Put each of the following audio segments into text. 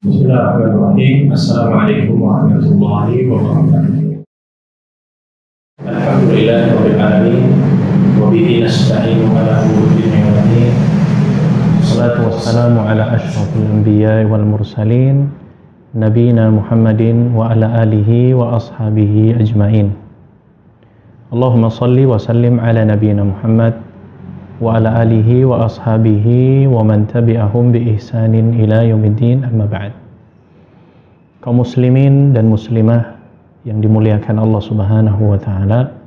Bismillahirrahmanirrahim. Assalamualaikum warahmatullahi wabarakatuh. Alhamdulillahirabbil alamin wa bihi nasta'inu ala umuri dunya wad din. Wassalatu wassalamu ala asyrafil anbiya'i wal mursalin nabiyina Muhammadin wa ala alihi wa ashabihi ajmain. Allahumma salli wa sallim ala nabiyyina Muhammad wa ala alihi wa ashabihi wa man tabi'ahum bi ihsanin ila yaumiddin, amma ba'd. Kaum muslimin dan muslimah yang dimuliakan Allah Subhanahu wa taala,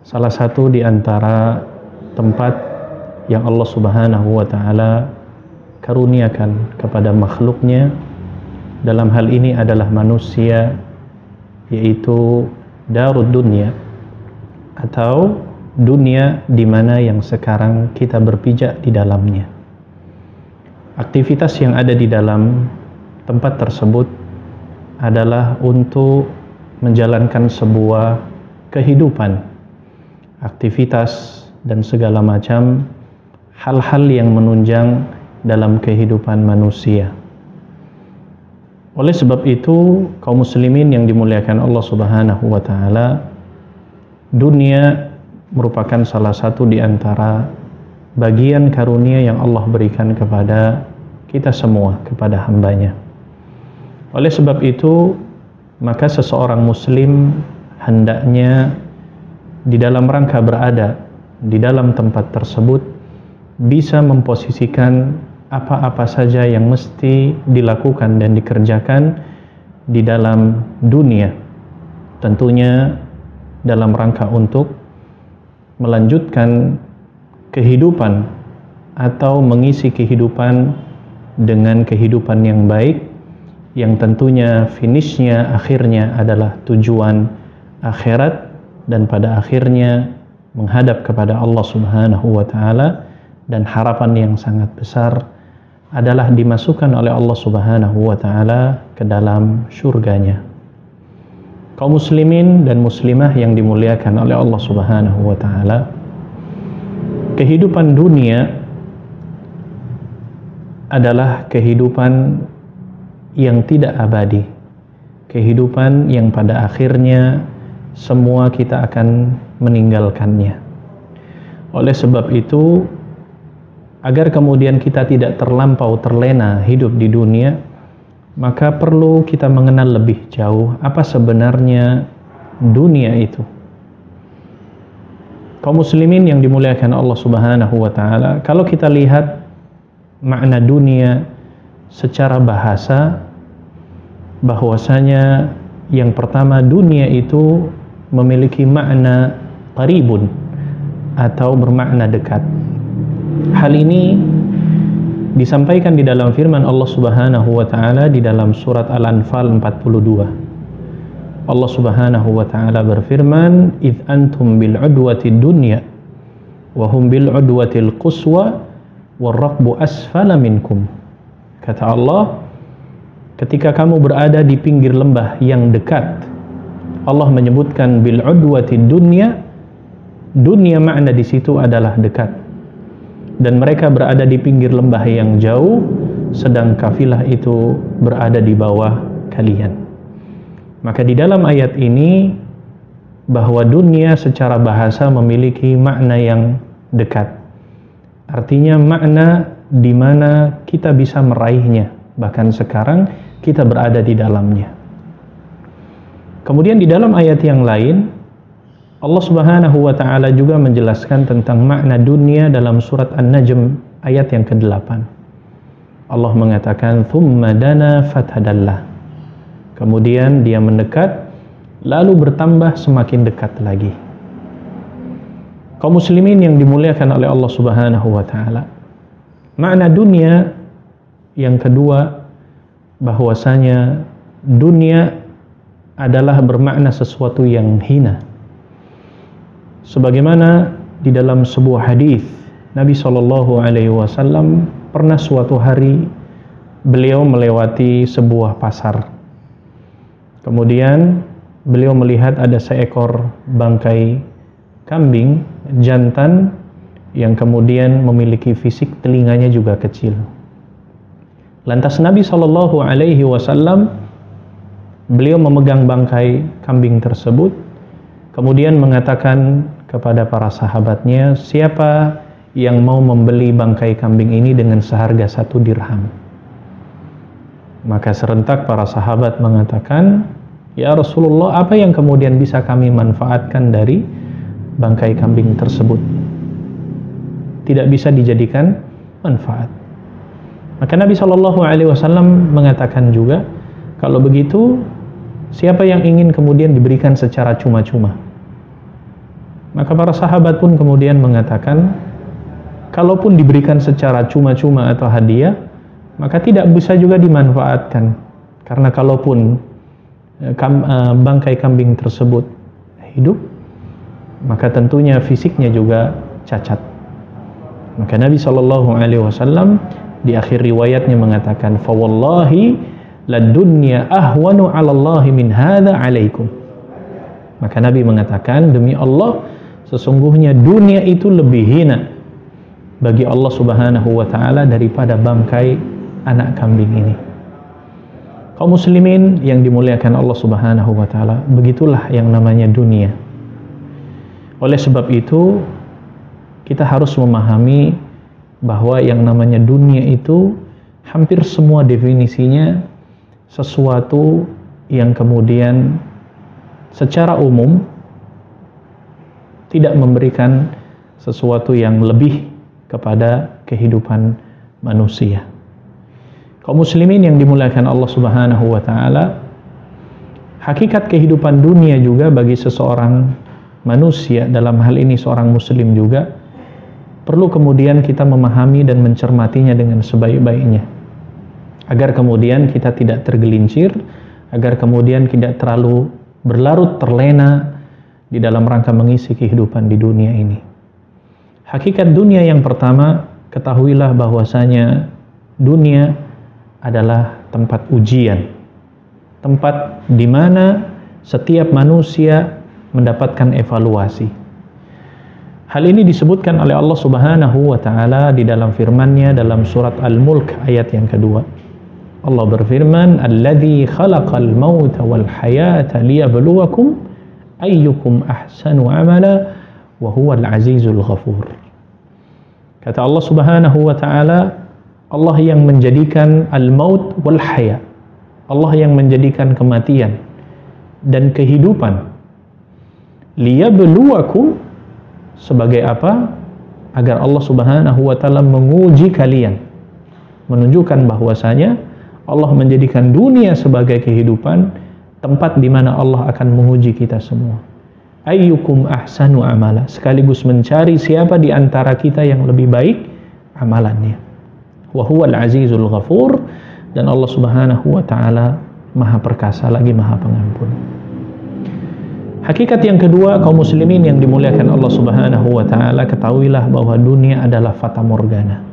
salah satu di antara tempat yang Allah Subhanahu wa taala karuniakan kepada makhluknya dalam hal ini adalah manusia, yaitu darud dunya, atau dunia di mana yang sekarang kita berpijak di dalamnya. Aktivitas yang ada di dalam tempat tersebut adalah untuk menjalankan sebuah kehidupan, aktivitas dan segala macam hal-hal yang menunjang dalam kehidupan manusia. Oleh sebab itu, kaum muslimin yang dimuliakan Allah Subhanahu wa taala, dunia merupakan salah satu di antara bagian karunia yang Allah berikan kepada kita semua, kepada hambanya. Oleh sebab itu, maka seseorang muslim hendaknya di dalam rangka berada di dalam tempat tersebut bisa memposisikan apa-apa saja yang mesti dilakukan dan dikerjakan di dalam dunia, tentunya dalam rangka untuk melanjutkan kehidupan atau mengisi kehidupan dengan kehidupan yang baik, yang tentunya finishnya, akhirnya adalah tujuan akhirat, dan pada akhirnya menghadap kepada Allah Subhanahu wa taala, dan harapan yang sangat besar adalah dimasukkan oleh Allah Subhanahu wa taala ke dalam surganya. Kaum muslimin dan muslimah yang dimuliakan oleh Allah Subhanahu wa taala, kehidupan dunia adalah kehidupan yang tidak abadi, kehidupan yang pada akhirnya semua kita akan meninggalkannya. Oleh sebab itu, agar kemudian kita tidak terlampau terlena hidup di dunia, maka perlu kita mengenal lebih jauh apa sebenarnya dunia itu. Kaum muslimin yang dimuliakan Allah Subhanahu wa taala, kalau kita lihat makna dunia secara bahasa, bahwasanya yang pertama, dunia itu memiliki makna qaribun atau bermakna dekat. Hal ini disampaikan di dalam firman Allah Subhanahu wa taala di dalam surat Al-Anfal 42. Allah Subhanahu wa taala berfirman, "Idz antum bil udwatid dunya wa hum bil udwatil quswa war-rakbu asfala minkum." Kata Allah, ketika kamu berada di pinggir lembah yang dekat, Allah menyebutkan bil udwatid dunya, dunia makna di situ adalah dekat, dan mereka berada di pinggir lembah yang jauh, sedang kafilah itu berada di bawah kalian. Maka di dalam ayat ini, bahwa dunia secara bahasa memiliki makna yang dekat, artinya makna di mana kita bisa meraihnya, bahkan sekarang kita berada di dalamnya. Kemudian di dalam ayat yang lain, Allah Subhanahu wa taala juga menjelaskan tentang makna dunia dalam surat An-Najm ayat yang ke-8. Allah mengatakan, "Tsumma dana fathadallah." Kemudian dia mendekat, lalu bertambah semakin dekat lagi. Kaum muslimin yang dimuliakan oleh Allah Subhanahu wa taala, makna dunia yang kedua, bahwasanya dunia adalah bermakna sesuatu yang hina. Sebagaimana di dalam sebuah hadis, Nabi Shallallahu Alaihi Wasallam pernah suatu hari beliau melewati sebuah pasar. Kemudian beliau melihat ada seekor bangkai kambing jantan yang kemudian memiliki fisik telinganya juga kecil. Lantas Nabi SAW, beliau memegang bangkai kambing tersebut, kemudian mengatakan kepada para sahabatnya, siapa yang mau membeli bangkai kambing ini dengan seharga 1 dirham? Maka serentak para sahabat mengatakan, ya Rasulullah, apa yang kemudian bisa kami manfaatkan dari bangkai kambing tersebut? Tidak bisa dijadikan manfaat. Maka Nabi SAW mengatakan juga, kalau begitu, siapa yang ingin kemudian diberikan secara cuma-cuma? Maka para sahabat pun kemudian mengatakan, kalaupun diberikan secara cuma-cuma atau hadiah, maka tidak bisa juga dimanfaatkan. Karena kalaupun bangkai kambing tersebut hidup, maka tentunya fisiknya juga cacat. Maka Nabi SAW di akhir riwayatnya mengatakan, fa wallahi ladunya ahwanu 'ala Allah min hadza 'alaikum. Maka Nabi mengatakan, demi Allah, sesungguhnya dunia itu lebih hina bagi Allah Subhanahu wa taala daripada bangkai anak kambing ini. Kaum muslimin yang dimuliakan Allah Subhanahu wa taala, begitulah yang namanya dunia. Oleh sebab itu, kita harus memahami bahwa yang namanya dunia itu hampir semua definisinya sesuatu yang kemudian secara umum tidak memberikan sesuatu yang lebih kepada kehidupan manusia. Kaum muslimin yang dimuliakan Allah Subhanahu wa taala, hakikat kehidupan dunia juga bagi seseorang manusia, dalam hal ini seorang muslim juga, perlu kemudian kita memahami dan mencermatinya dengan sebaik-baiknya, agar kemudian kita tidak tergelincir, agar kemudian tidak terlalu berlarut terlena di dalam rangka mengisi kehidupan di dunia ini. Hakikat dunia yang pertama, ketahuilah bahwasanya dunia adalah tempat ujian, tempat di mana setiap manusia mendapatkan evaluasi. Hal ini disebutkan oleh Allah Subhanahu wa taala di dalam firman-Nya dalam surat Al-Mulk ayat yang kedua. Allah berfirman, "Alladzi khalaqal mauta wal hayata liyabluwakum ayyukum ahsanu amala wa huwal azizul ghafur." Kata Allah Subhanahu wa taala, Allah yang menjadikan al-maut wal haya. Allah yang menjadikan kematian dan kehidupan. Liyabluwakum, sebagai apa? Agar Allah Subhanahu wa taala menguji kalian. Menunjukkan bahwasanya Allah menjadikan dunia sebagai kehidupan, tempat di mana Allah akan menguji kita semua. Ayyukum ahsanu amala, sekaligus mencari siapa di antara kita yang lebih baik amalannya. Wa huwal azizul ghafur, dan Allah Subhanahu wa taala Maha perkasa lagi Maha pengampun. Hakikat yang kedua, kaum muslimin yang dimuliakan Allah Subhanahu wa taala, ketahuilah bahwa dunia adalah fata morgana.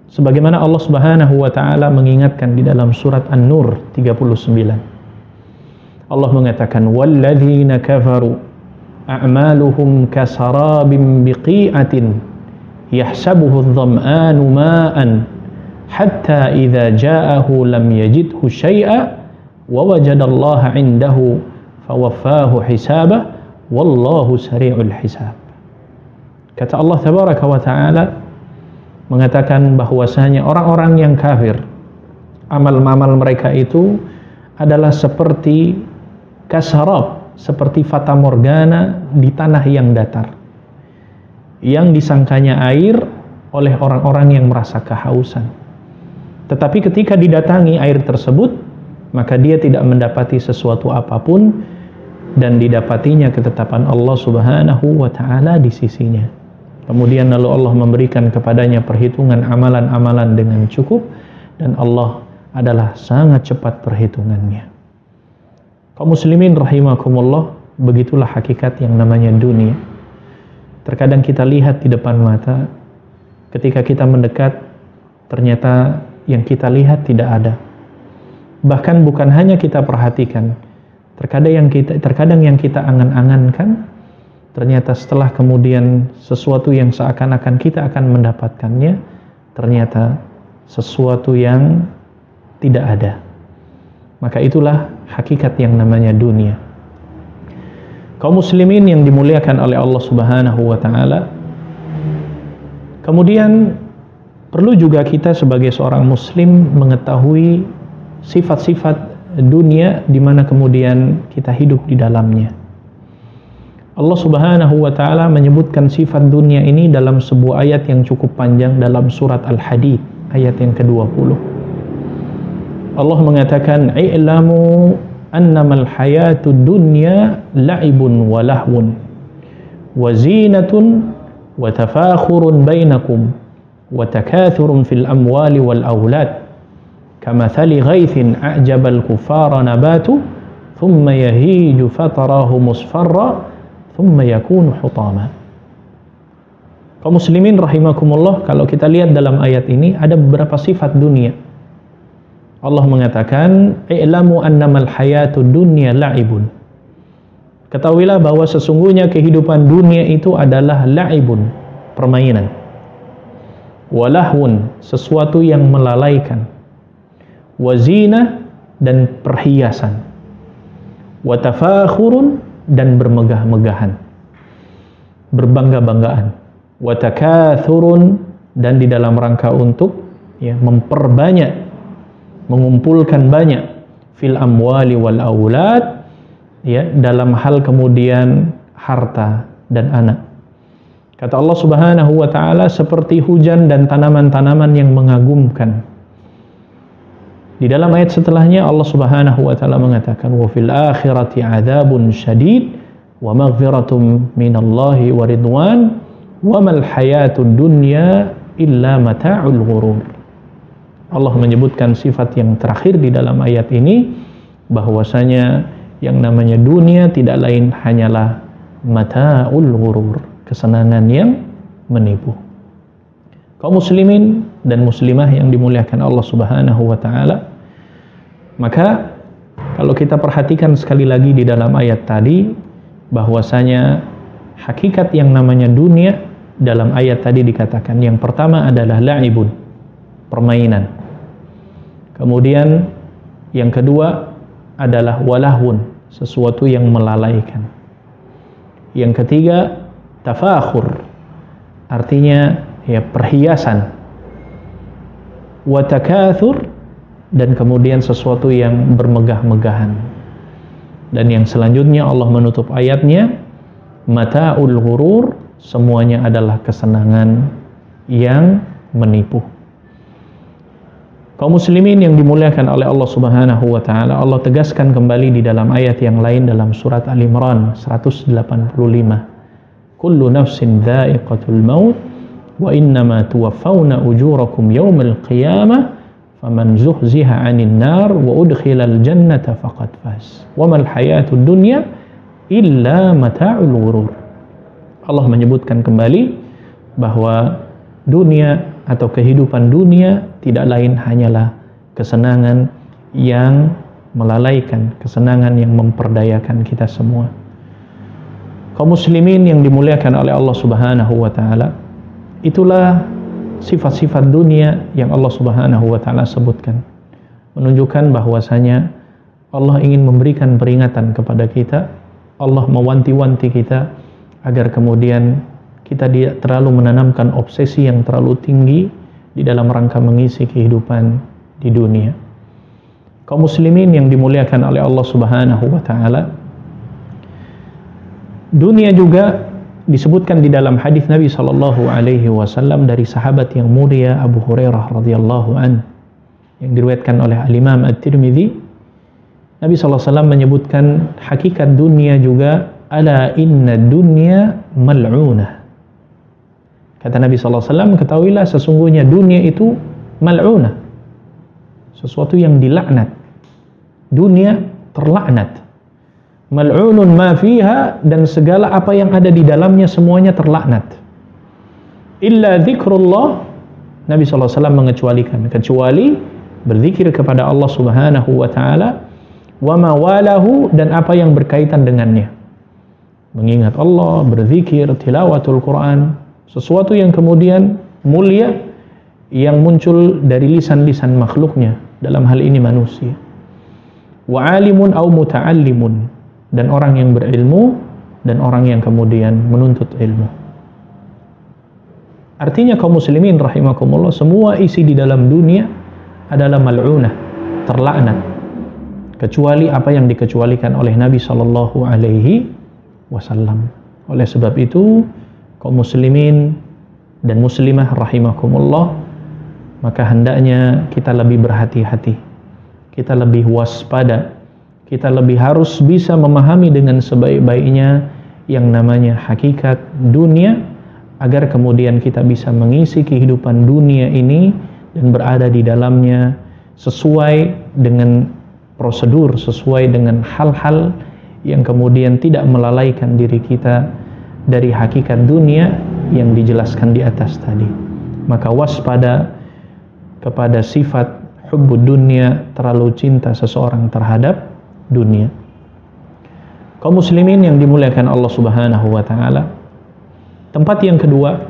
Sebagaimana Allah Subhanahu wa taala mengingatkan di dalam surat An-Nur 39. Allah mengatakan, "Walladzina kafaru a'maluhum kasarabin biqi'atin yahsabuhu adh-dhama'anu ma'an hatta idza ja'ahu lam yajidhu syai'a wa wajadallaha 'indahu fawaffahu hisabah wallahu sari'ul hisab." Kata Allah tabaraka wa taala mengatakan bahwasanya orang-orang yang kafir, amal-amal mereka itu adalah seperti kasarab, seperti fata morgana di tanah yang datar, yang disangkanya air oleh orang-orang yang merasa kehausan. Tetapi ketika didatangi air tersebut, maka dia tidak mendapati sesuatu apapun, dan didapatinya ketetapan Allah Subhanahu wa taala di sisinya. Kemudian lalu Allah memberikan kepadanya perhitungan amalan-amalan dengan cukup, dan Allah adalah sangat cepat perhitungannya. Kaum muslimin rahimakumullah, begitulah hakikat yang namanya dunia. Terkadang kita lihat di depan mata, ketika kita mendekat, ternyata yang kita lihat tidak ada. Bahkan bukan hanya kita perhatikan, terkadang yang kita angan-angankan, ternyata setelah kemudian sesuatu yang seakan-akan kita akan mendapatkannya, ternyata sesuatu yang tidak ada. Maka itulah hakikat yang namanya dunia. Kaum muslimin yang dimuliakan oleh Allah Subhanahu wa taala, kemudian perlu juga kita sebagai seorang muslim mengetahui sifat-sifat dunia di mana kemudian kita hidup di dalamnya. Allah Subhanahu wa taala menyebutkan sifat dunia ini dalam sebuah ayat yang cukup panjang dalam surat Al-Hadid ayat yang ke-20. Allah mengatakan, "I'lamu annamal hayatud dunya la'ibun wa lahwun wa zinatun wa tafakhurun bainakum wa takathurun fil amwali wal aulad kamathali ghaithin a'jabal kuffara nabatu thumma yahiju fatarahu musfarra thumma yakunu hutama." Kaum muslimin rahimakumullah, kalau kita lihat dalam ayat ini ada beberapa sifat dunia. Allah mengatakan, "I'lamu annamal hayatud dunya la'ibun." Ketahuilah bahwa sesungguhnya kehidupan dunia itu adalah la'ibun, permainan. Walahun, sesuatu yang melalaikan. Wazina, dan perhiasan. Watafakhurun, dan bermegah-megahan, berbangga-banggaan. Watakathurun, dan di dalam rangka untuk memperbanyak, mengumpulkan banyak, fil amwali wal aulad, dalam hal kemudian harta dan anak. Kata Allah Subhanahu wa taala, seperti hujan dan tanaman-tanaman yang mengagumkan. Di dalam ayat setelahnya Allah Subhanahu wa taala mengatakan, wa fil akhirati adzabun syadid wa maghfiratum minallahi wa ridwan wa mal hayatud dunya illa mata'ul ghurur. Allah menyebutkan sifat yang terakhir di dalam ayat ini, bahwasanya yang namanya dunia tidak lain hanyalah mata'ul ghurur, kesenangan yang menipu. Kaum muslimin dan muslimah yang dimuliakan Allah Subhanahu wa taala, maka kalau kita perhatikan sekali lagi di dalam ayat tadi, bahwasanya hakikat yang namanya dunia dalam ayat tadi dikatakan yang pertama adalah la'ibun, permainan. Kemudian yang kedua adalah walahun, sesuatu yang melalaikan. Yang ketiga tafakhur, artinya perhiasan. Watakathur, dan kemudian sesuatu yang bermegah-megahan. Dan yang selanjutnya Allah menutup ayatnya, mata'ul ghurur, semuanya adalah kesenangan yang menipu. Kaum muslimin yang dimuliakan oleh Allah Subhanahu wa taala, Allah tegaskan kembali di dalam ayat yang lain dalam surat Al-Imran 185. Kullu nafsin dha'iqatul maut wa innama tuwaffawna ujurakum yawmal qiyamah faman zuhziha 'anil nar wa udkhilal jannata faqad faz. Wa mal hayatud dunya illa mata'ul ghurur. Allah menyebutkan kembali bahwa dunia atau kehidupan dunia tidak lain hanyalah kesenangan yang melalaikan, kesenangan yang memperdayakan kita semua. Kaum muslimin yang dimuliakan oleh Allah Subhanahu wa taala, itulah sifat-sifat dunia yang Allah Subhanahu wa taala sebutkan, menunjukkan bahwasanya Allah ingin memberikan peringatan kepada kita. Allah mewanti-wanti kita agar kemudian kita tidak terlalu menanamkan obsesi yang terlalu tinggi di dalam rangka mengisi kehidupan di dunia. Kaum muslimin yang dimuliakan oleh Allah Subhanahu wa taala, dunia juga disebutkan di dalam hadis Nabi sallallahu alaihi wasallam dari sahabat yang mulia Abu Hurairah radhiyallahu an, yang diriwayatkan oleh Al-Imam At-Tirmidzi. Nabi sallallahu alaihi wasallam menyebutkan hakikat dunia juga, ala inna dunya mal'unah. Kata Nabi sallallahu alaihi wasallam, ketahuilah sesungguhnya dunia itu mal'unah, sesuatu yang dilaknat. Dunia terlaknat. Mal'unun ma fiha, dan segala apa yang ada di dalamnya semuanya terlaknat. Illa dzikrullah, Nabi sallallahu alaihi wasallam mengecualikan, kecuali berzikir kepada Allah Subhanahu wa taala, wa ma walahu, dan apa yang berkaitan dengannya. Mengingat Allah, berzikir, tilawatul Quran, sesuatu yang kemudian mulia, yang muncul dari lisan-lisan makhluknya, dalam hal ini manusia. Wa alimun au muta'allimun, dan orang yang berilmu dan orang yang kemudian menuntut ilmu. Artinya kaum muslimin rahimakumullah, semua isi di dalam dunia adalah mal'unah, terlaknat, kecuali apa yang dikecualikan oleh Nabi sallallahu alaihi wasallam. Oleh sebab itu, kaum muslimin dan muslimah rahimakumullah, maka hendaknya kita lebih berhati-hati, kita lebih waspada, kita lebih harus bisa memahami dengan sebaik-baiknya yang namanya hakikat dunia, agar kemudian kita bisa mengisi kehidupan dunia ini dan berada di dalamnya sesuai dengan prosedur, sesuai dengan hal-hal yang kemudian tidak melalaikan diri kita dari hakikat dunia yang dijelaskan di atas tadi. Maka waspada kepada sifat hubbud dunia, terlalu cinta seseorang terhadap dunia. Kaum muslimin yang dimuliakan Allah Subhanahu wa taala, tempat yang kedua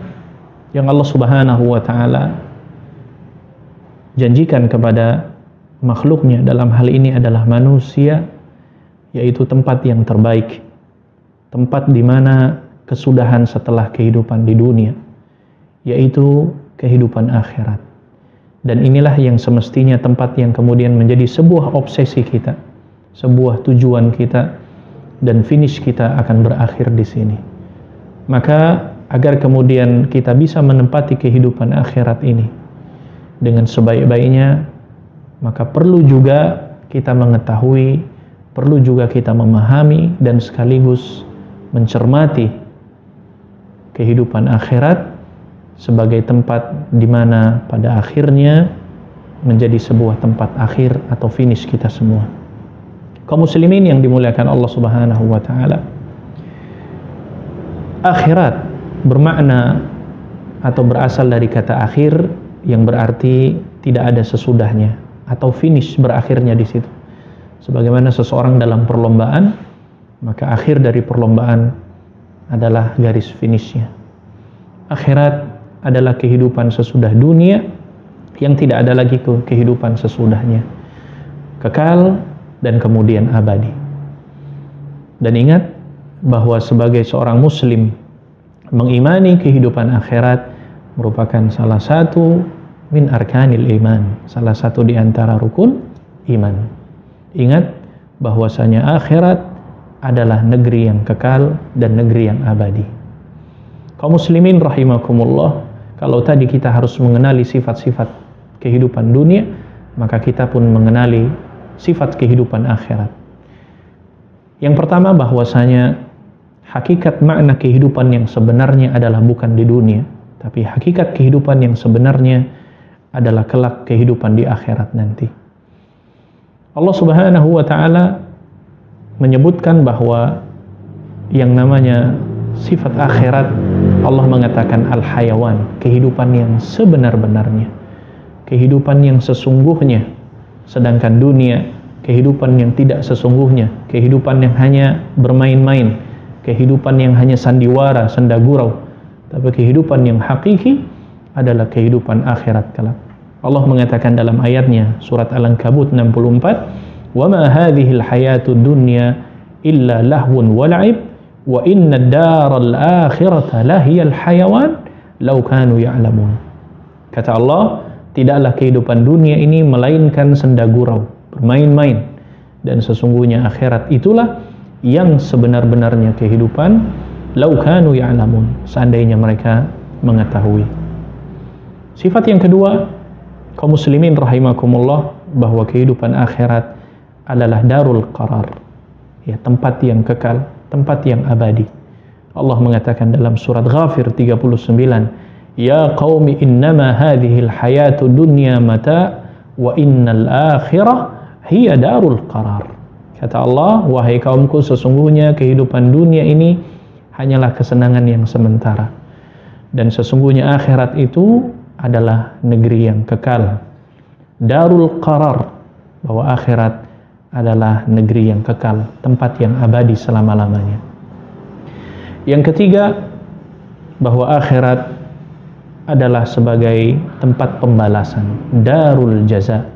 yang Allah Subhanahu wa taala janjikan kepada makhluknya dalam hal ini adalah manusia, yaitu tempat yang terbaik, tempat di mana kesudahan setelah kehidupan di dunia, yaitu kehidupan akhirat. Dan inilah yang semestinya tempat yang kemudian menjadi sebuah obsesi kita, sebuah tujuan kita, dan finish kita akan berakhir di sini. Maka agar kemudian kita bisa menempati kehidupan akhirat ini dengan sebaik-baiknya, maka perlu juga kita mengetahui, perlu juga kita memahami dan sekaligus mencermati kehidupan akhirat sebagai tempat di mana pada akhirnya menjadi sebuah tempat akhir atau finish kita semua. Kaum muslimin yang dimuliakan Allah Subhanahu wa taala, akhirat bermakna atau berasal dari kata akhir yang berarti tidak ada sesudahnya atau finish, berakhirnya di situ. Sebagaimana seseorang dalam perlombaan, maka akhir dari perlombaan adalah garis finishnya. Akhirat adalah kehidupan sesudah dunia yang tidak ada lagi kehidupan sesudahnya, kekal dan kemudian abadi. Dan ingat bahwa sebagai seorang muslim, mengimani kehidupan akhirat merupakan salah satu min arkanil iman, salah satu di antara rukun iman. Ingat bahwasanya akhirat adalah negeri yang kekal dan negeri yang abadi. Kaum muslimin rahimakumullah, kalau tadi kita harus mengenali sifat-sifat kehidupan dunia, maka kita pun mengenali sifat kehidupan akhirat. Yang pertama, bahwasanya hakikat makna kehidupan yang sebenarnya adalah bukan di dunia, tapi hakikat kehidupan yang sebenarnya adalah kelak kehidupan di akhirat nanti. Allah Subhanahu wa taala menyebutkan bahwa yang namanya sifat akhirat, Allah mengatakan al-hayawan, kehidupan yang sebenar-benarnya, kehidupan yang sesungguhnya. Sedangkan dunia, kehidupan yang tidak sesungguhnya, kehidupan yang hanya bermain-main, kehidupan yang hanya sandiwara, sendagurau. Tapi kehidupan yang hakiki adalah kehidupan akhirat kelak. Allah mengatakan dalam ayatnya, surat Al-Ankabut 64, وَمَا هَذِهِ الْحَيَاةُ الدُّنْيَا إِلَّا لَهْوٌ وَلَعِبٌ وَإِنَّ الدَّارَ الْآخِرَةَ لَهِيَ الْحَيَوَانُ لَوْ كَانُوا يَعْلَمُونَ. Kata Allah, tidaklah kehidupan dunia ini melainkan sendagurau, bermain-main, dan sesungguhnya akhirat itulah yang sebenar-benarnya kehidupan. Lau kanu ya'lamun, seandainya mereka mengetahui. Sifat yang kedua, kaum muslimin rahimakumullah, bahwa kehidupan akhirat adalah darul qarar, ya, tempat yang kekal, tempat yang abadi. Allah mengatakan dalam surat Ghafir 39, ya qaumi innama hadhil hayatu dunya mata wa innal akhirah hiya darul qarar. Kata Allah, wahai kaumku, sesungguhnya kehidupan dunia ini hanyalah kesenangan yang sementara, dan sesungguhnya akhirat itu adalah negeri yang kekal, darul qarar, bahwa akhirat adalah negeri yang kekal, tempat yang abadi selama-lamanya. Yang ketiga, bahwa akhirat adalah sebagai tempat pembalasan, darul jaza.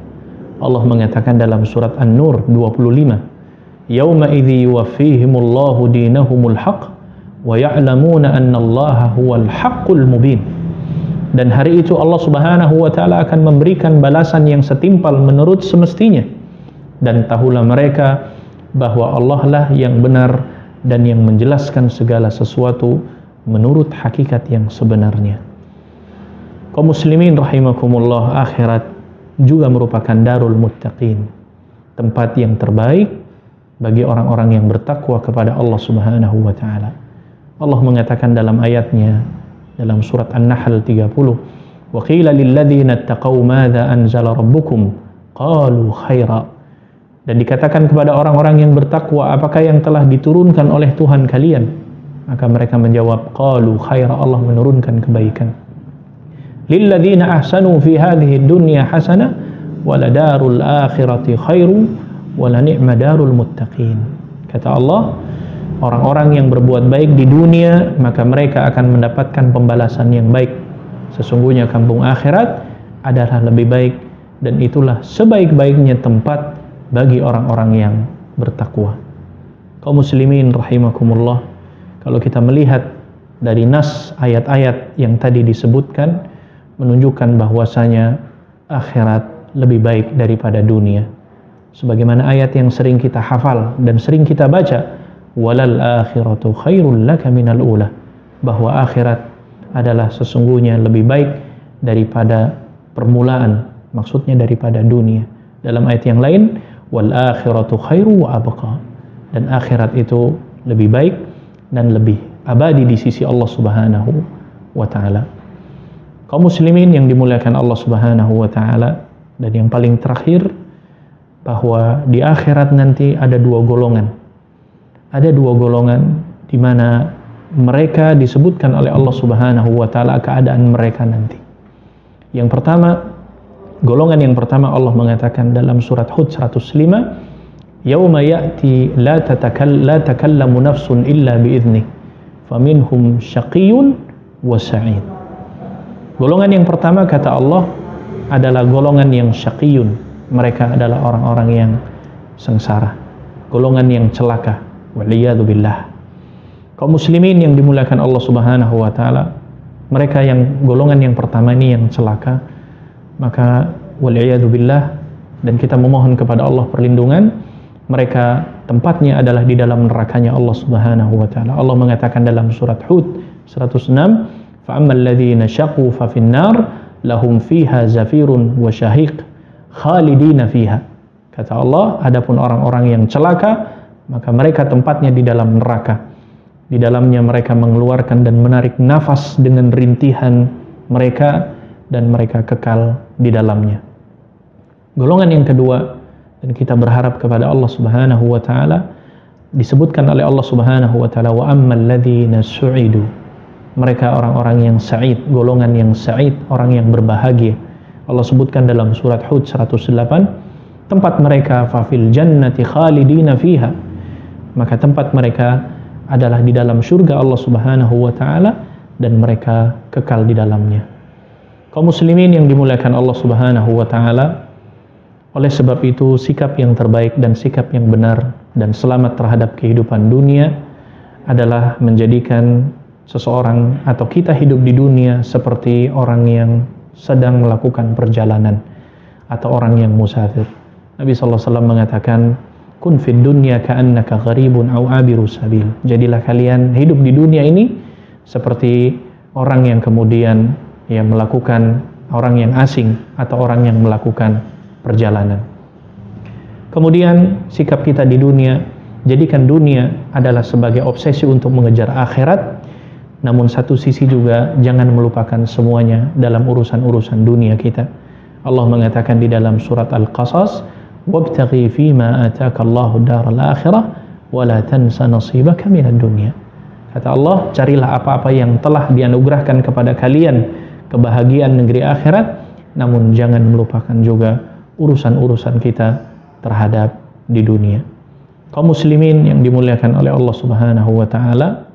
Allah mengatakan dalam surat An-Nur 25, yauma idzi yuwaffihimullahu dinahumul haqq wa ya'lamuna annallaha huwal haqqul mubin. Dan hari itu Allah Subhanahu wa taala akan memberikan balasan yang setimpal menurut semestinya, dan tahulah mereka bahwa Allah lah yang benar dan yang menjelaskan segala sesuatu menurut hakikat yang sebenarnya. Kaum muslimin rahimakumullah, akhirat juga merupakan darul muttaqin, tempat yang terbaik bagi orang-orang yang bertakwa kepada Allah Subhanahu wa taala. Allah mengatakan dalam ayatnya dalam surat An-Nahl 30, wa qila lil ladzina ittaqaw madza anzala rabbukum qalu khaira. Dan dikatakan kepada orang-orang yang bertakwa, apakah yang telah diturunkan oleh Tuhan kalian? Maka mereka menjawab, qalu khaira, Allah menurunkan kebaikan. Lil ladzina ahsanu fi hadhihi dunya hasanah wa la darul akhirati khairu wa la ni'ma darul muttaqin. Kata Allah, orang-orang yang berbuat baik di dunia, maka mereka akan mendapatkan pembalasan yang baik. Sesungguhnya kampung akhirat adalah lebih baik, dan itulah sebaik-baiknya tempat bagi orang-orang yang bertakwa. Kaum muslimin rahimakumullah, kalau kita melihat dari nas ayat-ayat yang tadi disebutkan, menunjukkan bahwasanya akhirat lebih baik daripada dunia. Sebagaimana ayat yang sering kita hafal dan sering kita baca, walal akhiratu khairul laka minal ula, bahwa akhirat adalah sesungguhnya lebih baik daripada permulaan, maksudnya daripada dunia. Dalam ayat yang lain, wal akhiratu khairu wa abqa, dan akhirat itu lebih baik dan lebih abadi di sisi Allah Subhanahu wa taala. Kaum muslimin yang dimuliakan Allah Subhanahu wa taala, dan yang paling terakhir, bahwa di akhirat nanti ada dua golongan. Ada dua golongan di mana mereka disebutkan oleh Allah Subhanahu wa taala keadaan mereka nanti. Yang pertama, golongan yang pertama Allah mengatakan dalam surat Hud 105, yauma ya'ti la takallamu nafsun illa bi'idznih faminhum syaqiyyun wa sa'id. Golongan yang pertama, kata Allah, adalah golongan yang syaqiyun. Mereka adalah orang-orang yang sengsara, golongan yang celaka, waliyadu billah. Kaum muslimin yang dimuliakan Allah Subhanahu wa taala, mereka yang golongan yang pertama ini yang celaka, maka waliyadu billah, dan kita memohon kepada Allah perlindungan, mereka tempatnya adalah di dalam nerakanya Allah Subhanahu wa taala. Allah mengatakan dalam surat Hud 106, fa'ammal ladzina syaqu fa finnar lahum fiha zafirun wa syahiq khalidina fiha. Kata Allah, adapun orang-orang yang celaka, maka mereka tempatnya di dalam neraka. Di dalamnya mereka mengeluarkan dan menarik nafas dengan rintihan mereka, dan mereka kekal di dalamnya. Golongan yang kedua, dan kita berharap kepada Allah Subhanahu wa taala, disebutkan oleh Allah Subhanahu wa taala, wa ammal ladzina su'idu. Mereka orang-orang yang sa'id, golongan yang sa'id, orang yang berbahagia. Allah sebutkan dalam surat Hud 108, tempat mereka fafil jannati khalidina fiha, maka tempat mereka adalah di dalam surga Allah Subhanahu wa taala, dan mereka kekal di dalamnya. Kaum muslimin yang dimuliakan Allah Subhanahu wa taala, oleh sebab itu sikap yang terbaik dan sikap yang benar dan selamat terhadap kehidupan dunia adalah menjadikan seseorang atau kita hidup di dunia seperti orang yang sedang melakukan perjalanan atau orang yang musafir. Nabi SAW mengatakan, kun fid dunya ka'annaka gharibun aw abiru sabil. Jadilah kalian hidup di dunia ini seperti orang yang kemudian melakukan, orang yang asing atau orang yang melakukan perjalanan. Kemudian sikap kita di dunia, jadikan dunia adalah sebagai obsesi untuk mengejar akhirat. Namun satu sisi juga jangan melupakan semuanya dalam urusan-urusan dunia kita. Allah mengatakan di dalam surat Al-Qasas, wabtaghi fima ataka Allahu daral akhirah wa la tansa nasibaka minad dunya. Kata Allah, carilah apa-apa yang telah dianugerahkan kepada kalian, kebahagiaan negeri akhirat, namun jangan melupakan juga urusan-urusan kita terhadap di dunia. Kaum muslimin yang dimuliakan oleh Allah Subhanahu wa taala,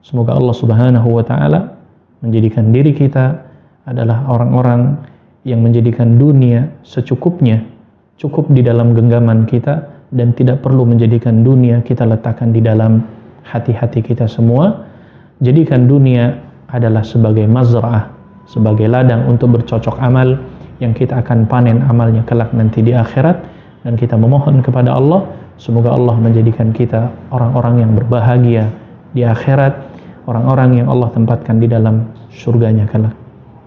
semoga Allah Subhanahu wa taala menjadikan diri kita adalah orang-orang yang menjadikan dunia secukupnya, cukup di dalam genggaman kita, dan tidak perlu menjadikan dunia kita letakkan di dalam hati-hati kita semua. Jadikan dunia adalah sebagai mazra'ah, sebagai ladang untuk bercocok amal yang kita akan panen amalnya kelak nanti di akhirat. Dan kita memohon kepada Allah, semoga Allah menjadikan kita orang-orang yang berbahagia di akhirat, orang-orang yang Allah tempatkan di dalam surganya kelak.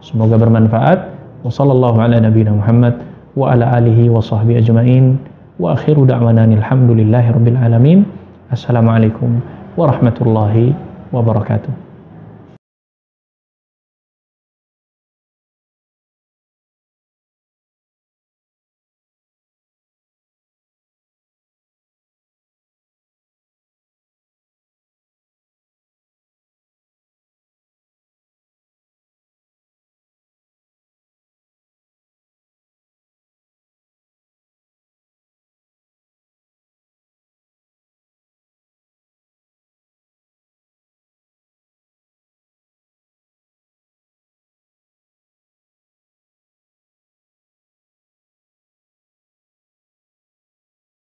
Semoga bermanfaat. Wassallallahu ala nabiyina Muhammad wa ala alihi wa sahbihi ajma'in. Wa akhiru da'wana alhamdulillahi rabbil alamin. Assalamualaikum warahmatullahi wabarakatuh.